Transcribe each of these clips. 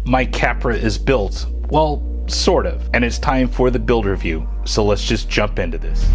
My Capra is built, well, sort of, and it's time for the build review, so let's just jump into this.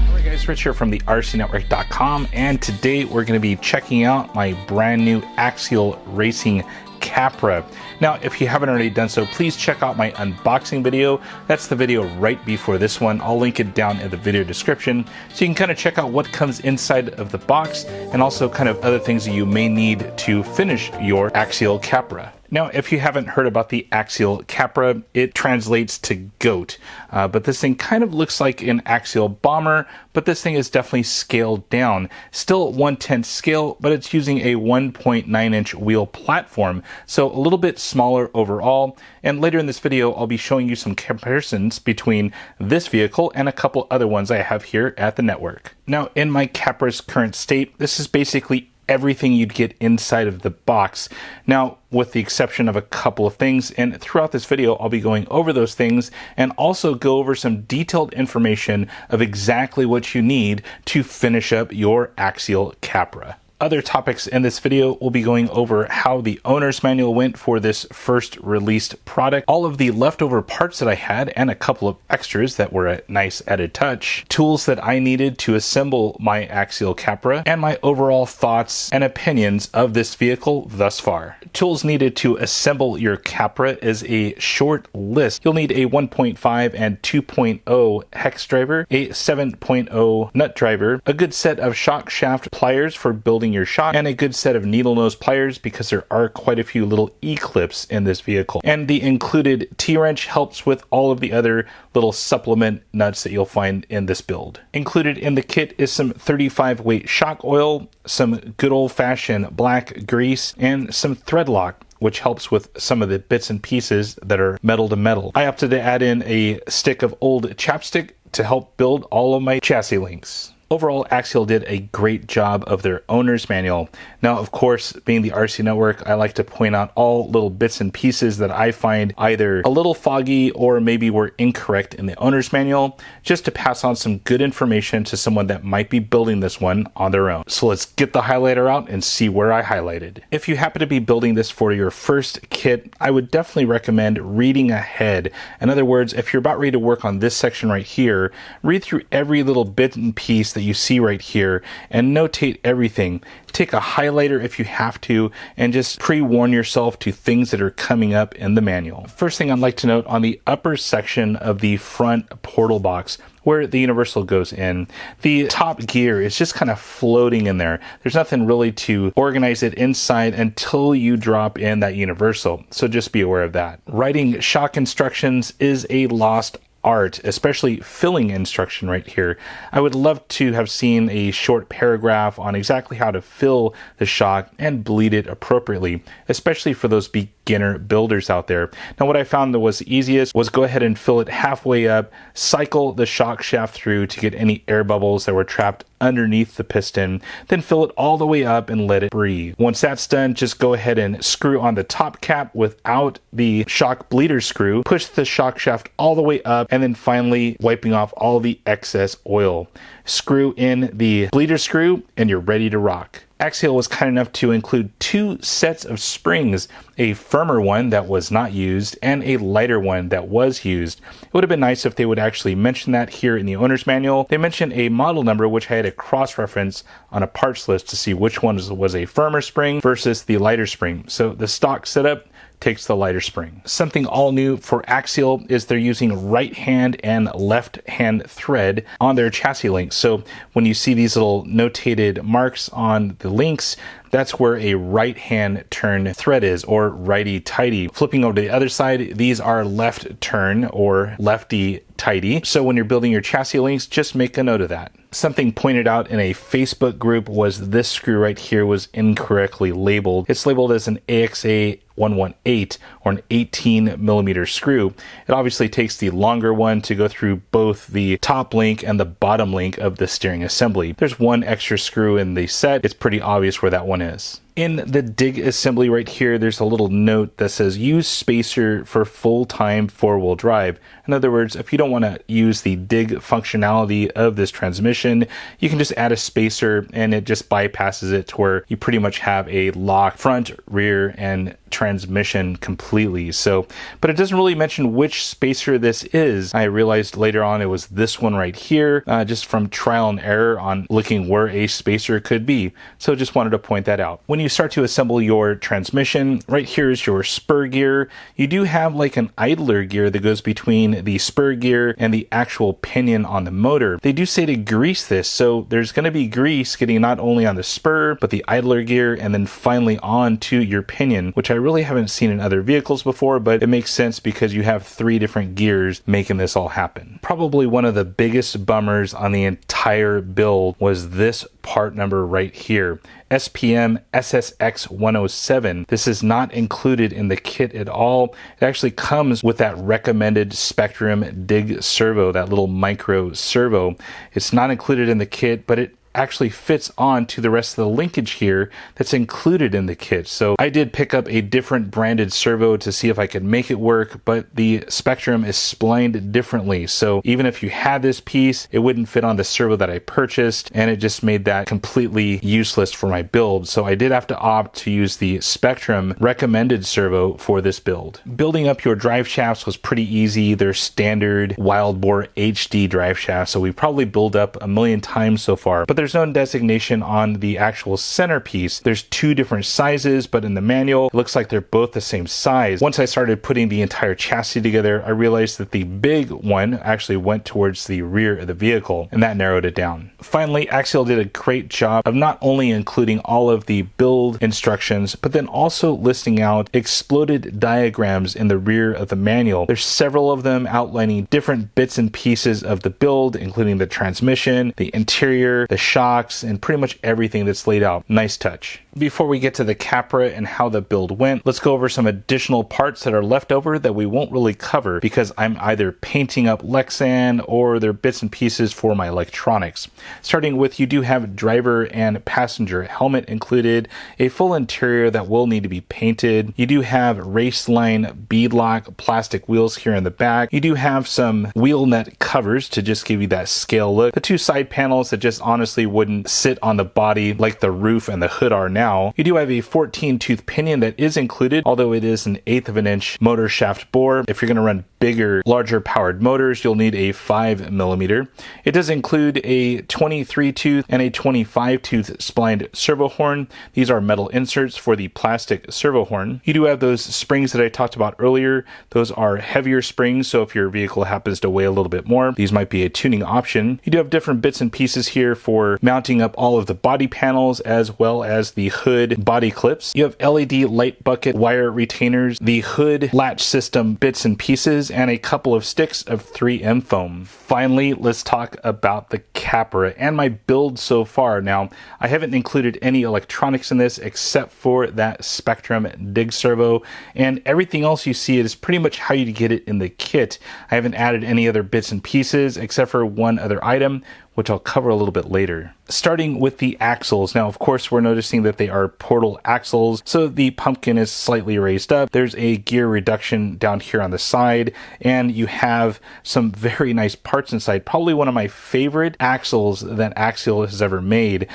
Alright guys, Rich here from the RCNetwork.com, and today we're going to be checking out my brand new Axial Racing Capra. Now, if you haven't already done so, please check out my unboxing video. That's the video right before this one. I'll link it down in the video description so you can kind of check out what comes inside of the box and also kind of other things that you may need to finish your Axial Capra. Now, if you haven't heard about the Axial Capra, it translates to goat, but this thing kind of looks like an Axial Bomber, but this thing is definitely scaled down. Still 1/10 scale, but it's using a 1.9-inch wheel platform, so a little bit smaller overall. And later in this video, I'll be showing you some comparisons between this vehicle and a couple other ones I have here at the network. Now, in my Capra's current state, this is basically everything you'd get inside of the box. Now, with the exception of a couple of things, and throughout this video I'll be going over those things and also go over some detailed information of exactly what you need to finish up your Axial Capra. Other topics in this video, we'll be going over how the owner's manual went for this first released product, all of the leftover parts that I had, and a couple of extras that were a nice added touch, tools that I needed to assemble my Axial Capra, and my overall thoughts and opinions of this vehicle thus far. Tools needed to assemble your Capra is a short list. You'll need a 1.5 and 2.0 hex driver, a 7.0 nut driver, a good set of shock shaft pliers for building your shock, and a good set of needle nose pliers because there are quite a few little E-clips in this vehicle. And the included T-wrench helps with all of the other little supplement nuts that you'll find in this build. Included in the kit is some 35 weight shock oil, some good old-fashioned black grease, and some thread lock, which helps with some of the bits and pieces that are metal to metal. I opted to add in a stick of old chapstick to help build all of my chassis links. Overall, Axial did a great job of their owner's manual. Now, of course, being the RC Network, I like to point out all little bits and pieces that I find either a little foggy or maybe were incorrect in the owner's manual, just to pass on some good information to someone that might be building this one on their own. So let's get the highlighter out and see where I highlighted. If you happen to be building this for your first kit, I would definitely recommend reading ahead. In other words, if you're about ready to work on this section right here, read through every little bit and piece that you see right here and notate everything. Take a highlighter if you have to and just pre-warn yourself to things that are coming up in the manual. First thing I'd like to note, on the upper section of the front portal box where the universal goes in, the top gear is just kind of floating in there. There's nothing really to organize it inside until you drop in that universal, so just be aware of that. Writing shock instructions is a lost art, especially filling instruction right here. I would love to have seen a short paragraph on exactly how to fill the shock and bleed it appropriately, especially for those beginner builders out there. Now, what I found that was easiest was go ahead and fill it halfway up, cycle the shock shaft through to get any air bubbles that were trapped underneath the piston, then fill it all the way up and let it breathe. Once that's done, just go ahead and screw on the top cap without the shock bleeder screw, push the shock shaft all the way up, and then finally wiping off all the excess oil. Screw in the bleeder screw and you're ready to rock. Axial was kind enough to include two sets of springs, a firmer one that was not used and a lighter one that was used. It would have been nice if they would actually mention that here in the owner's manual. They mentioned a model number which I had to cross-reference on a parts list to see which one was a firmer spring versus the lighter spring. So the stock setup takes the lighter spring. Something all new for Axial is they're using right hand and left hand thread on their chassis links. So when you see these little notated marks on the links, that's where a right hand turn thread is, or righty tighty. Flipping over to the other side, these are left turn or lefty tighty. So when you're building your chassis links, just make a note of that. Something pointed out in a Facebook group was this screw right here was incorrectly labeled. It's labeled as an AXA 118 or an 18 millimeter screw. It obviously takes the longer one to go through both the top link and the bottom link of the steering assembly. There's one extra screw in the set. It's pretty obvious where that one is. In the dig assembly right here, there's a little note that says use spacer for full-time four-wheel drive. In other words, if you don't want to use the dig functionality of this transmission, you can just add a spacer and it just bypasses it to where you pretty much have a locked front, rear, and transmission completely. So, but it doesn't really mention which spacer this is. I realized later on it was this one right here, just from trial and error on looking where a spacer could be. So just wanted to point that out. When you start to assemble your transmission, right here is your spur gear. You do have like an idler gear that goes between the spur gear and the actual pinion on the motor. They do say to grease this, so there's going to be grease getting not only on the spur, but the idler gear, and then finally on to your pinion, which I really haven't seen in other vehicles before, but it makes sense because you have 3 different gears making this all happen. Probably one of the biggest bummers on the entire build was this part number right here. SPM SSX107. This is not included in the kit at all. It actually comes with that recommended Spectrum dig servo, that little micro servo. It's not included in the kit, but it actually fits on to the rest of the linkage here that's included in the kit. So I did pick up a different branded servo to see if I could make it work, but the Spectrum is splined differently. So even if you had this piece, it wouldn't fit on the servo that I purchased, and it just made that completely useless for my build. So I did have to opt to use the Spectrum recommended servo for this build. Building up your drive shafts was pretty easy. They're standard wild bore HD drive shafts, so we probably built up 1,000,000 times so far, but there's no designation on the actual centerpiece. There's 2 different sizes, but in the manual, it looks like they're both the same size. Once I started putting the entire chassis together, I realized that the big one actually went towards the rear of the vehicle, and that narrowed it down. Finally, Axial did a great job of not only including all of the build instructions, but then also listing out exploded diagrams in the rear of the manual. There's several of them outlining different bits and pieces of the build, including the transmission, the interior, the shocks, and pretty much everything that's laid out. Nice touch. Before we get to the Capra and how the build went, let's go over some additional parts that are left over that we won't really cover because I'm either painting up Lexan or they're bits and pieces for my electronics. Starting with, you do have driver and passenger helmet included, a full interior that will need to be painted. You do have race line beadlock plastic wheels here in the back. You do have some wheel nut covers to just give you that scale look. The 2 side panels that just honestly wouldn't sit on the body like the roof and the hood are now. You do have a 14-tooth pinion that is included, although it is an 1/8 of an inch motor shaft bore. If you're going to run bigger, larger powered motors, you'll need a 5mm. It does include a 23-tooth and a 25-tooth splined servo horn. These are metal inserts for the plastic servo horn. You do have those springs that I talked about earlier. Those are heavier springs, so if your vehicle happens to weigh a little bit more, these might be a tuning option. You do have different bits and pieces here for mounting up all of the body panels as well as the hood body clips. You have LED light bucket wire retainers, the hood latch system bits and pieces, and a couple of sticks of 3M foam. Finally, let's talk about the Capra and my build so far. Now, I haven't included any electronics in this except for that Spectrum dig servo, and everything else you see is pretty much how you get it in the kit. I haven't added any other bits and pieces except for one other item, which I'll cover a little bit later. Starting with the axles. Now, of course, we're noticing that they are portal axles, so the pumpkin is slightly raised up. There's a gear reduction down here on the side, and you have some very nice parts inside. Probably one of my favorite axles that Axial has ever made.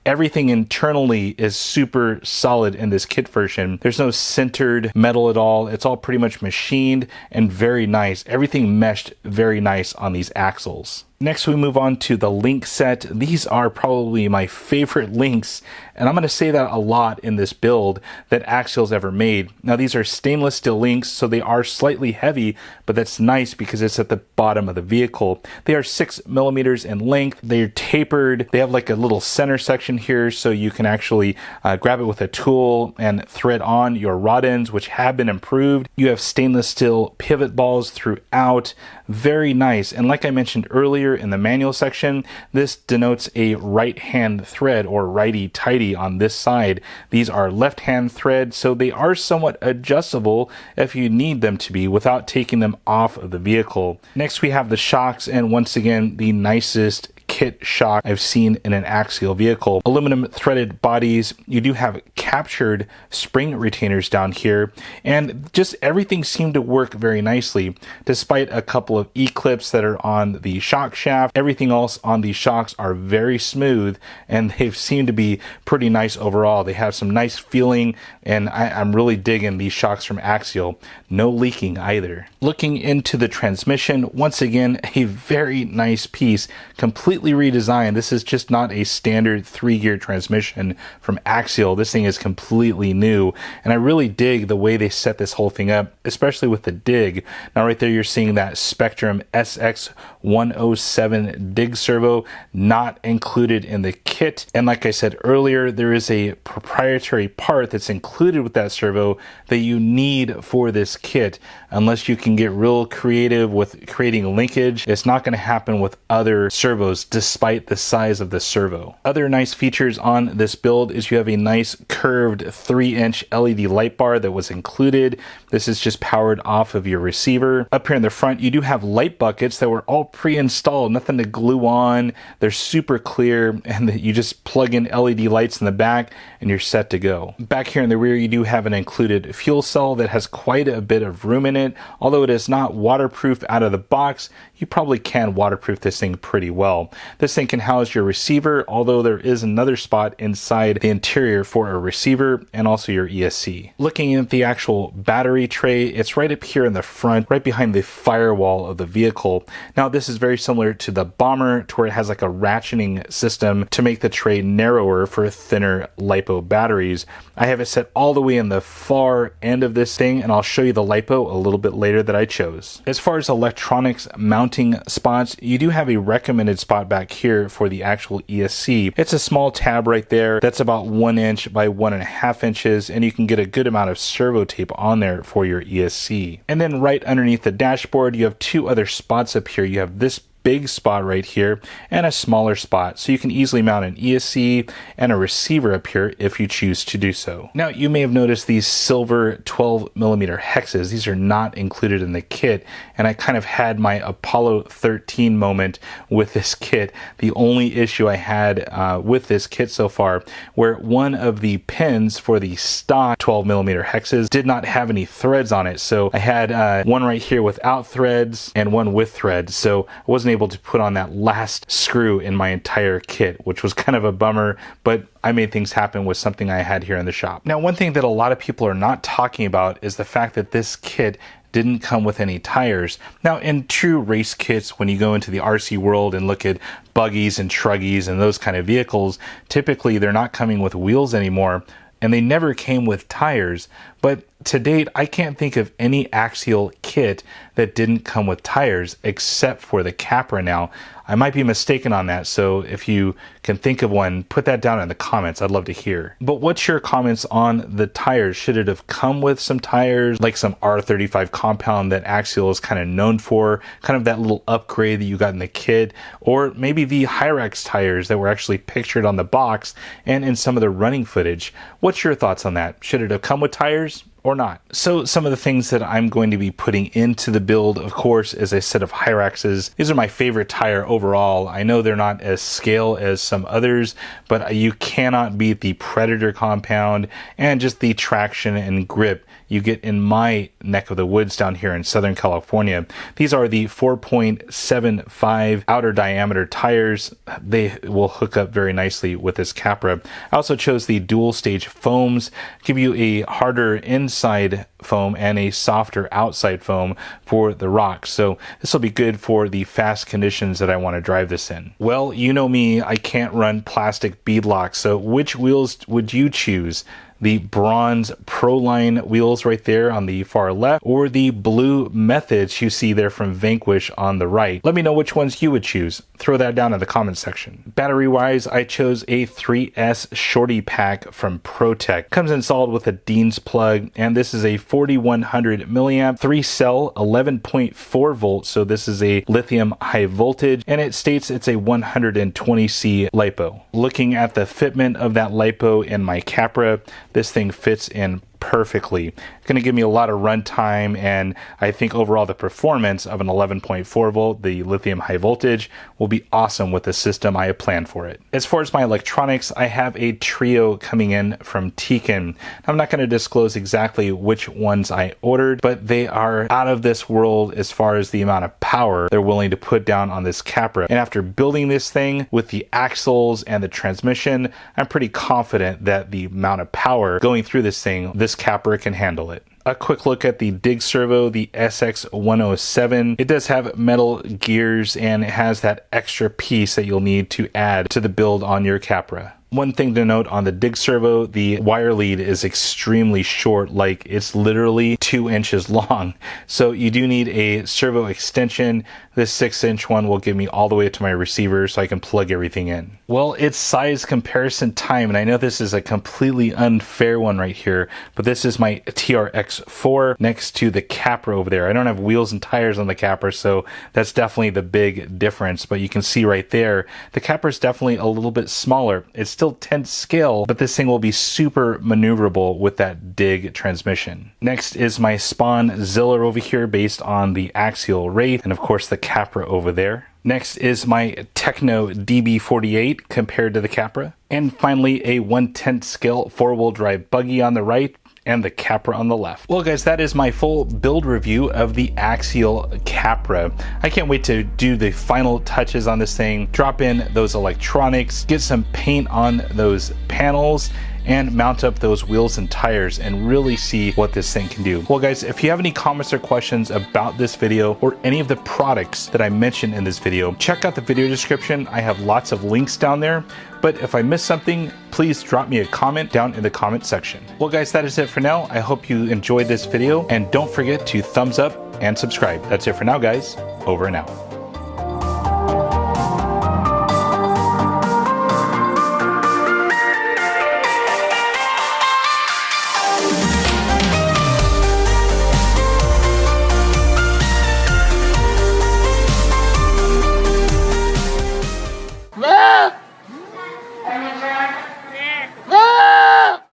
Everything internally is super solid in this kit version. There's no centered metal at all. It's all pretty much machined and very nice. Everything meshed very nice on these axles. Next, we move on to the link set. These are probably my favorite links, and I'm going to say that a lot in this build that Axial's ever made. Now, these are stainless steel links, so they are slightly heavy, but that's nice because it's at the bottom of the vehicle. They are 6mm in length. They're tapered. They have like a little center section here, so you can actually grab it with a tool and thread on your rod ends, which have been improved. You have stainless steel pivot balls throughout. Very nice. And like I mentioned earlier in the manual section, this denotes a right-hand thread or righty-tighty on this side. These are left-hand threads, so they are somewhat adjustable if you need them to be without taking them off of the vehicle. Next, we have the shocks, and once again, the nicest kit shock I've seen in an Axial vehicle. Aluminum threaded bodies. You do have captured spring retainers down here, and just everything seemed to work very nicely. Despite a couple of E-clips that are on the shock shaft, everything else on these shocks are very smooth, and they seem to be pretty nice overall. They have some nice feeling, and I'm really digging these shocks from Axial. No leaking either. Looking into the transmission, once again, a very nice piece, completely redesigned. This is just not a standard 3-gear transmission from Axial. This thing is completely new, and I really dig the way they set this whole thing up, especially with the dig. Now right there you're seeing that Spectrum SX107 dig servo, not included in the kit. And like I said earlier, there is a proprietary part that's included with that servo that you need for this kit. Unless you can get real creative with creating linkage, it's not going to happen with other servos despite the size of the servo. Other nice features on this build is you have a nice curved 3-inch LED light bar that was included. This is just powered off of your receiver. Up here in the front, you do have light buckets that were all pre-installed, nothing to glue on. They're super clear, and you just plug in LED lights in the back and you're set to go. Back here in the rear, you do have an included fuel cell that has quite a bit of room in it. Although it is not waterproof out of the box, you probably can waterproof this thing pretty well. This thing can house your receiver, although there is another spot inside the interior for a receiver and also your ESC. Looking at the actual battery tray, it's right up here in the front, right behind the firewall of the vehicle. Now this is very similar to the Bomber, to where it has like a ratcheting system to make the tray narrower for thinner LiPo batteries. I have it set all the way in the far end of this thing, and I'll show you the LiPo a little bit later that I chose. As far as electronics mounting spots, you do have a recommended spot back here for the actual ESC. It's a small tab right there that's about 1 inch by 1.5 inches, and you can get a good amount of servo tape on there for your ESC. And then right underneath the dashboard, you have 2 other spots up here. You have this big spot right here and a smaller spot, so you can easily mount an ESC and a receiver up here if you choose to do so. Now you may have noticed these silver 12mm hexes. These are not included in the kit, and I kind of had my Apollo 13 moment with this kit. The only issue I had with this kit so far, where one of the pins for the stock 12mm hexes did not have any threads on it. So I had one right here without threads and one with threads, so I wasn't able to put on that last screw in my entire kit, which was kind of a bummer, but I made things happen with something I had here in the shop. Now, one thing that a lot of people are not talking about is the fact that this kit didn't come with any tires. Now, in true race kits, when you go into the RC world and look at buggies and truggies and those kind of vehicles, typically they're not coming with wheels anymore, and they never came with tires. But to date, I can't think of any Axial kit that didn't come with tires except for the Capra now. I might be mistaken on that, so if you can think of one, put that down in the comments. I'd love to hear. But what's your comments on the tires? Should it have come with some tires, like some R35 compound that Axial is kind of known for, kind of that little upgrade that you got in the kit, or maybe the Hyrax tires that were actually pictured on the box and in some of the running footage? What's your thoughts on that? Should it have come with tires or not? So some of the things that I'm going to be putting into the build, of course, is a set of Hyraxes. These are my favorite tire overall. I know they're not as scale as some others, but you cannot beat the Predator compound and just the traction and grip you get in my neck of the woods down here in Southern California. These are the 4.75 outer diameter tires. They will hook up very nicely with this Capra. I also chose the dual stage foams, give you a harder inside foam and a softer outside foam for the rocks. So this will be good for the fast conditions that I want to drive this in. Well, you know me, I can't run plastic bead locks. So which wheels would you choose? The bronze Proline wheels right there on the far left, or the blue Methods you see there from Vanquish on the right? Let me know which ones you would choose. Throw that down in the comment section. Battery wise, I chose a 3S Shorty Pack from ProTech. Comes installed with a Dean's plug, and this is a 4100 milliamp 3-cell 11.4 volts. So this is a lithium high voltage, and it states it's a 120C LiPo. Looking at the fitment of that LiPo in my Capra, this thing fits in perfectly. It's going to give me a lot of runtime, and I think overall the performance of an 11.4 volt, the lithium high voltage, will be awesome with the system I have planned for it. As far as my electronics, I have a trio coming in from Tekin. I'm not going to disclose exactly which ones I ordered, but they are out of this world as far as the amount of power they're willing to put down on this Capra. And after building this thing with the axles and the transmission, I'm pretty confident that the amount of power going through this thing, this Capra can handle it. A quick look at the dig servo, the SX107. It does have metal gears, and it has that extra piece that you'll need to add to the build on your Capra. One thing to note on the dig servo, the wire lead is extremely short, like it's literally 2 inches long. So you do need a servo extension. This 6-inch one will give me all the way to my receiver so I can plug everything in. Well, it's size comparison time, and I know this is a completely unfair one right here, but this is my TRX4 next to the Capra over there. I don't have wheels and tires on the Capra, so that's definitely the big difference, but you can see right there, the Capra is definitely a little bit smaller. It's still 10th scale, but this thing will be super maneuverable with that dig transmission. Next is my Spawn Ziller over here based on the Axial Wraith, and of course the Capra over there. Next is my Techno DB48 compared to the Capra. And finally a 1/10 scale 4-wheel drive buggy on the right, and the Capra on the left. Well guys, that is my full build review of the Axial Capra. I can't wait to do the final touches on this thing, drop in those electronics, get some paint on those panels, and mount up those wheels and tires and really see what this thing can do. Well guys, if you have any comments or questions about this video or any of the products that I mentioned in this video, check out the video description. I have lots of links down there. But if I missed something, please drop me a comment down in the comment section. Well guys, that is it for now. I hope you enjoyed this video, and don't forget to thumbs up and subscribe. That's it for now guys. Over and out.